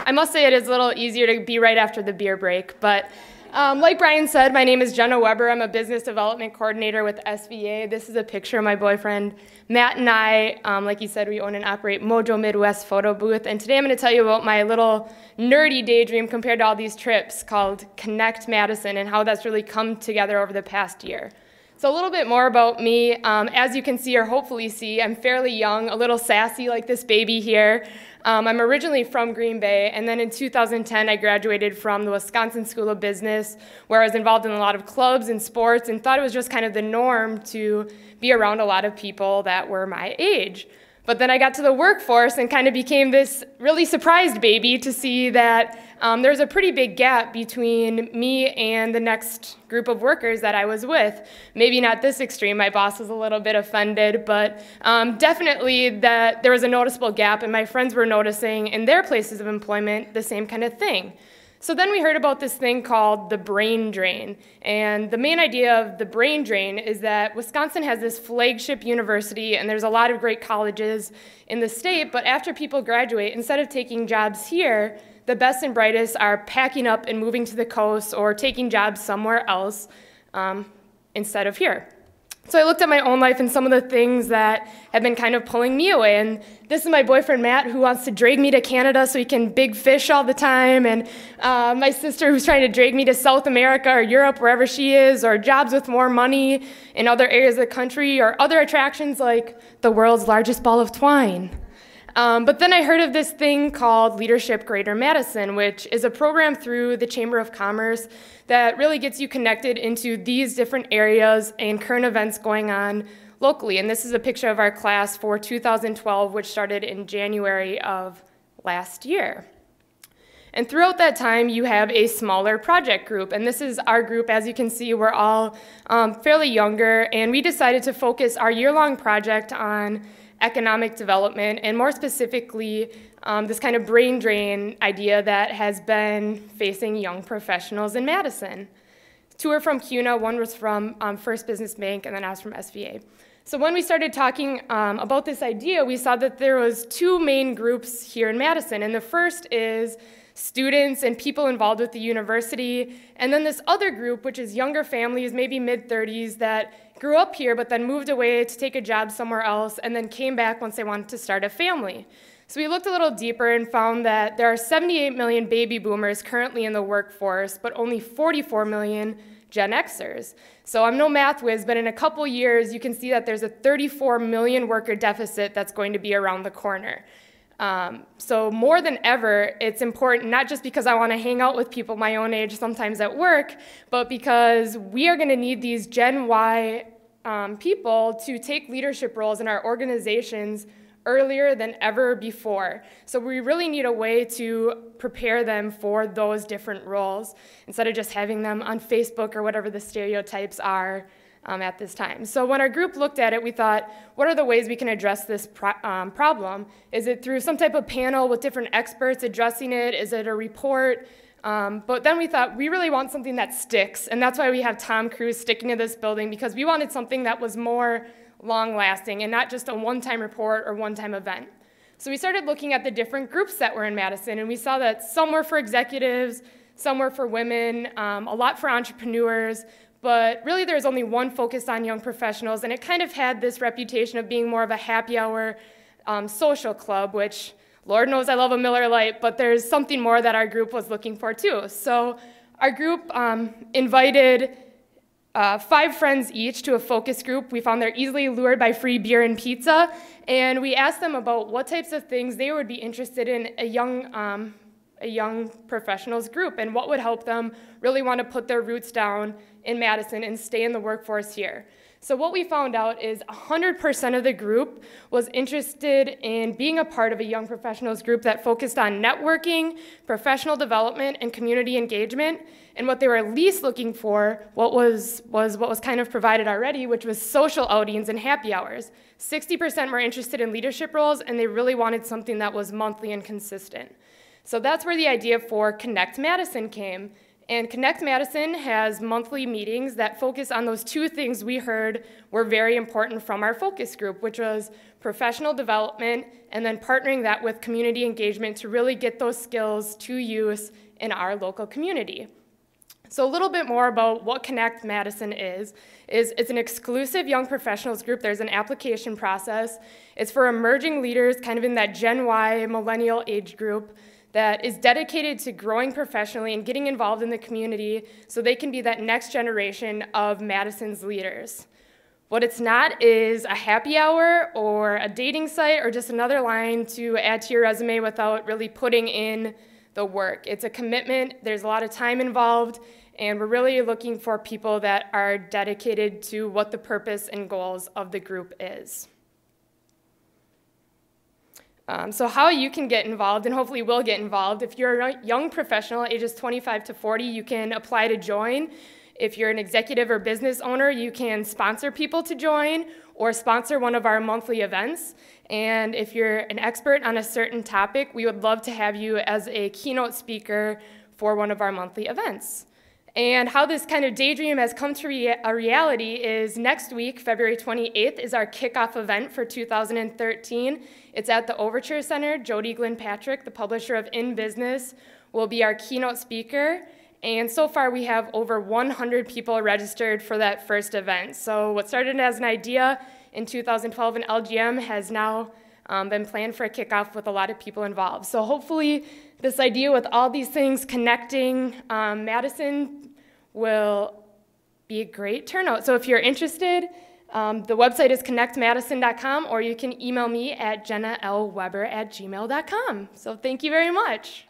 I must say it is a little easier to be right after the beer break, but like Brian said, my name is Jenna Weber. I'm a business development coordinator with SVA. This is a picture of my boyfriend, Matt, and I. Like he said, we own and operate Mojo Midwest Photo Booth, and today I'm going to tell you about my little nerdy daydream compared to all these trips called Connect Madison and how that's really come together over the past year. So a little bit more about me. As you can see, or hopefully see, I'm fairly young, a little sassy like this baby here. I'm originally from Green Bay, and then in 2010 I graduated from the Wisconsin School of Business, where I was involved in a lot of clubs and sports and thought it was just kind of the norm to be around a lot of people that were my age. But then I got to the workforce and kind of became this really surprised baby to see that there's a pretty big gap between me and the next group of workers that I was with. Maybe not this extreme, my boss was a little bit offended, but definitely that there was a noticeable gap, and my friends were noticing in their places of employment the same kind of thing. So then we heard about this thing called the brain drain. And the main idea of the brain drain is that Wisconsin has this flagship university, and there's a lot of great colleges in the state, but after people graduate, instead of taking jobs here, the best and brightest are packing up and moving to the coast or taking jobs somewhere else instead of here. So I looked at my own life and some of the things that have been kind of pulling me away. And this is my boyfriend, Matt, who wants to drag me to Canada so he can big fish all the time. And my sister who's trying to drag me to South America or Europe, wherever she is, or jobs with more money in other areas of the country, or other attractions like the world's largest ball of twine. But then I heard of this thing called Leadership Greater Madison, which is a program through the Chamber of Commerce that really gets you connected into these different areas and current events going on locally. And this is a picture of our class for 2012, which started in January of last year. And throughout that time, you have a smaller project group. And this is our group. As you can see, we're all fairly younger. And we decided to focus our year-long project on economic development, and more specifically, this kind of brain drain idea that has been facing young professionals in Madison. Two are from CUNA, one was from First Business Bank, and then I was from SVA. So when we started talking about this idea, we saw that there was two main groups here in Madison, and the first is students and people involved with the university, and then this other group, which is younger families, maybe mid-30s, that grew up here but then moved away to take a job somewhere else and then came back once they wanted to start a family. So we looked a little deeper and found that there are 78 million baby boomers currently in the workforce, but only 44 million Gen Xers. So I'm no math whiz, but in a couple years you can see that there's a 34 million worker deficit that's going to be around the corner. So more than ever, it's important, not just because I want to hang out with people my own age sometimes at work, but because we are going to need these Gen Y people to take leadership roles in our organizations earlier than ever before. So we really need a way to prepare them for those different roles instead of just having them on Facebook or whatever the stereotypes are at this time. So when our group looked at it, we thought, what are the ways we can address this problem? Is it through some type of panel with different experts addressing it? Is it a report? But then we thought, we really want something that sticks, and that's why we have Tom Cruise sticking to this building, because we wanted something that was more long-lasting and not just a one-time report or one-time event. So we started looking at the different groups that were in Madison, and we saw that some were for executives, some were for women, a lot for entrepreneurs, but really there's only one focused on young professionals, and it kind of had this reputation of being more of a happy hour social club, which Lord knows I love a Miller Lite, but there's something more that our group was looking for too. So our group invited 5 friends each to a focus group. We found they're easily lured by free beer and pizza, and we asked them about what types of things they would be interested in a young professionals group and what would help them really want to put their roots down in Madison and stay in the workforce here. So what we found out is 100% of the group was interested in being a part of a young professionals group that focused on networking, professional development, and community engagement. And what they were least looking for was what was kind of provided already, which was social outings and happy hours. 60% were interested in leadership roles, and they really wanted something that was monthly and consistent. So that's where the idea for Connect Madison came. And Connect Madison has monthly meetings that focus on those two things we heard were very important from our focus group, which was professional development and then partnering that with community engagement to really get those skills to use in our local community. So a little bit more about what Connect Madison is it's an exclusive young professionals group. There's an application process. It's for emerging leaders kind of in that Gen Y millennial age group that is dedicated to growing professionally and getting involved in the community so they can be that next generation of Madison's leaders. What it's not is a happy hour or a dating site or just another line to add to your resume without really putting in the work. It's a commitment, there's a lot of time involved, and we're really looking for people that are dedicated to what the purpose and goals of the group is. So how you can get involved, and hopefully will get involved, if you're a young professional, ages 25 to 40, you can apply to join. If you're an executive or business owner, you can sponsor people to join or sponsor one of our monthly events. And if you're an expert on a certain topic, we would love to have you as a keynote speaker for one of our monthly events. And how this kind of daydream has come to a reality is next week, February 28th, is our kickoff event for 2013. It's at the Overture Center. Jody Glynn Patrick, the publisher of In Business, will be our keynote speaker. And so far, we have over 100 people registered for that first event. So what started as an idea in 2012 in LGM has now been planned for a kickoff with a lot of people involved. So hopefully, this idea with all these things connecting Madison will be a great turnout. So if you're interested, the website is connectmadison.com, or you can email me at jennalweber@gmail.com. So thank you very much.